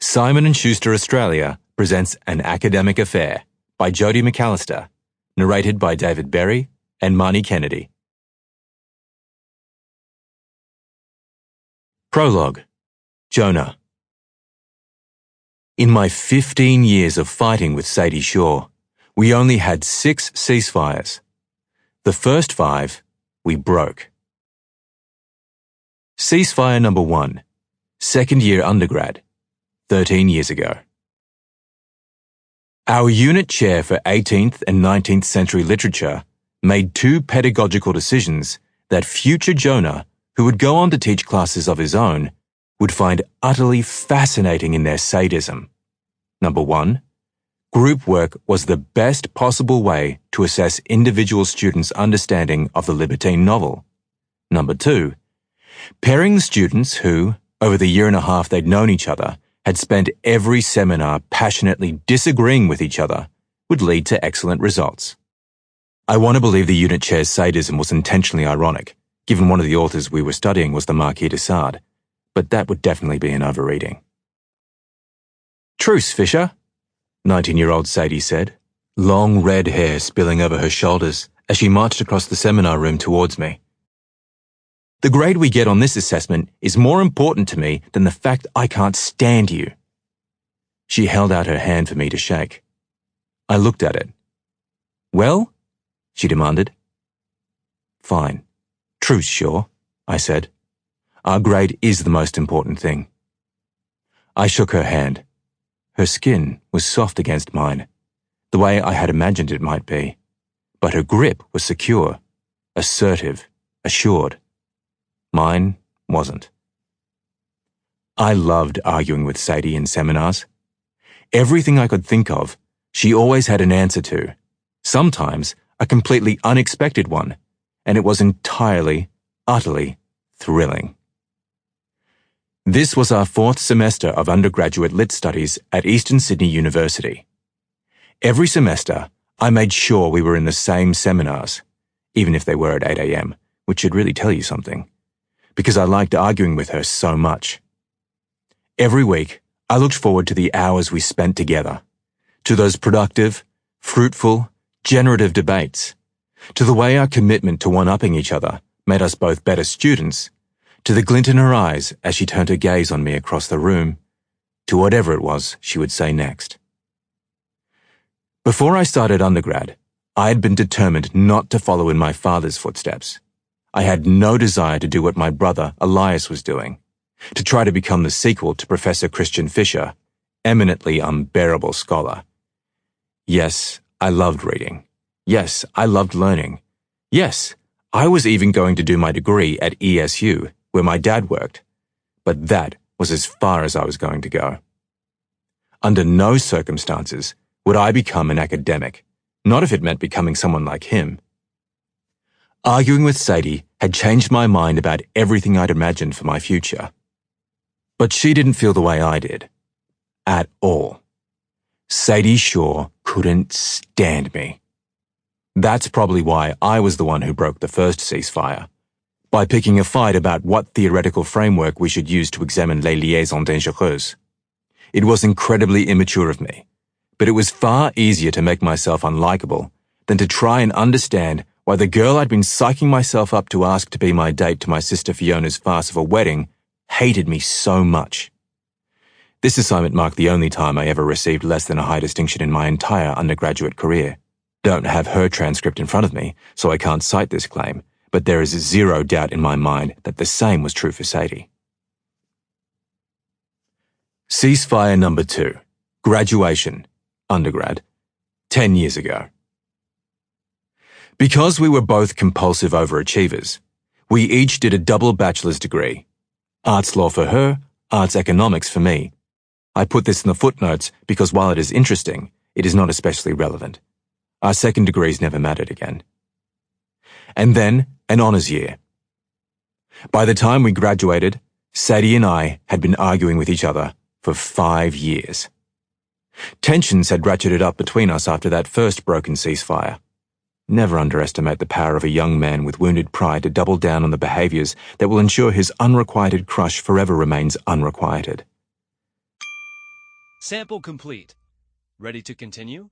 Simon & Schuster Australia presents An Academic Affair by Jodi McAlister, narrated by David Berry and Marny Kennedy. Prologue. Jonah. In my 15 years of fighting with Sadie Shaw, we only had 6 ceasefires. The first 5, we broke. Ceasefire number 1, second year undergrad, 13 years ago. Our unit chair for 18th and 19th century literature made 2 pedagogical decisions that future Jonah, who would go on to teach classes of his own, would find utterly fascinating in their sadism. Number 1, group work was the best possible way to assess individual students' understanding of the libertine novel. Number 2, pairing the students who, over the year and a half they'd known each other, had spent every seminar passionately disagreeing with each other, would lead to excellent results. I want to believe the unit chair's sadism was intentionally ironic, given one of the authors we were studying was the Marquis de Sade, but that would definitely be an overreading. "Truce, Fisher," 19-year-old Sadie said, long red hair spilling over her shoulders as she marched across the seminar room towards me. "The grade we get on this assessment is more important to me than the fact I can't stand you." She held out her hand for me to shake. I looked at it. "Well?" she demanded. "Fine. Truce, Shaw," I said. "Our grade is the most important thing." I shook her hand. Her skin was soft against mine, the way I had imagined it might be, but her grip was secure, assertive, assured. Mine wasn't. I loved arguing with Sadie in seminars. Everything I could think of, she always had an answer to, sometimes a completely unexpected one, and it was entirely, utterly thrilling. This was our 4th semester of undergraduate lit studies at Eastern Sydney University. Every semester, I made sure we were in the same seminars, even if they were at 8 a.m., which should really tell you something, because I liked arguing with her so much. Every week, I looked forward to the hours we spent together, to those productive, fruitful, generative debates, to the way our commitment to one-upping each other made us both better students, to the glint in her eyes as she turned her gaze on me across the room, to whatever it was she would say next. Before I started undergrad, I had been determined not to follow in my father's footsteps. I had no desire to do what my brother Elias was doing, to try to become the sequel to Professor Christian Fisher, eminently unbearable scholar. Yes, I loved reading. Yes, I loved learning. Yes, I was even going to do my degree at ESU, where my dad worked, but that was as far as I was going to go. Under no circumstances would I become an academic, not if it meant becoming someone like him. Arguing with Sadie had changed my mind about everything I'd imagined for my future. But she didn't feel the way I did. At all. Sadie Shaw couldn't stand me. That's probably why I was the one who broke the first ceasefire, by picking a fight about what theoretical framework we should use to examine les liaisons dangereuses. It was incredibly immature of me, but it was far easier to make myself unlikable than to try and understand why the girl I'd been psyching myself up to ask to be my date to my sister Fiona's farce of a wedding hated me so much. This assignment marked the only time I ever received less than a high distinction in my entire undergraduate career. Don't have her transcript in front of me, so I can't cite this claim, but there is 0 doubt in my mind that the same was true for Sadie. Ceasefire number 2. Graduation. Undergrad. 10 years ago. Because we were both compulsive overachievers, we each did a double bachelor's degree. Arts law for her, arts economics for me. I put this in the footnotes because while it is interesting, it is not especially relevant. Our second degrees never mattered again. And then an honours year. By the time we graduated, Sadie and I had been arguing with each other for 5 years. Tensions had ratcheted up between us after that first broken ceasefire. Never underestimate the power of a young man with wounded pride to double down on the behaviours that will ensure his unrequited crush forever remains unrequited. Sample complete. Ready to continue?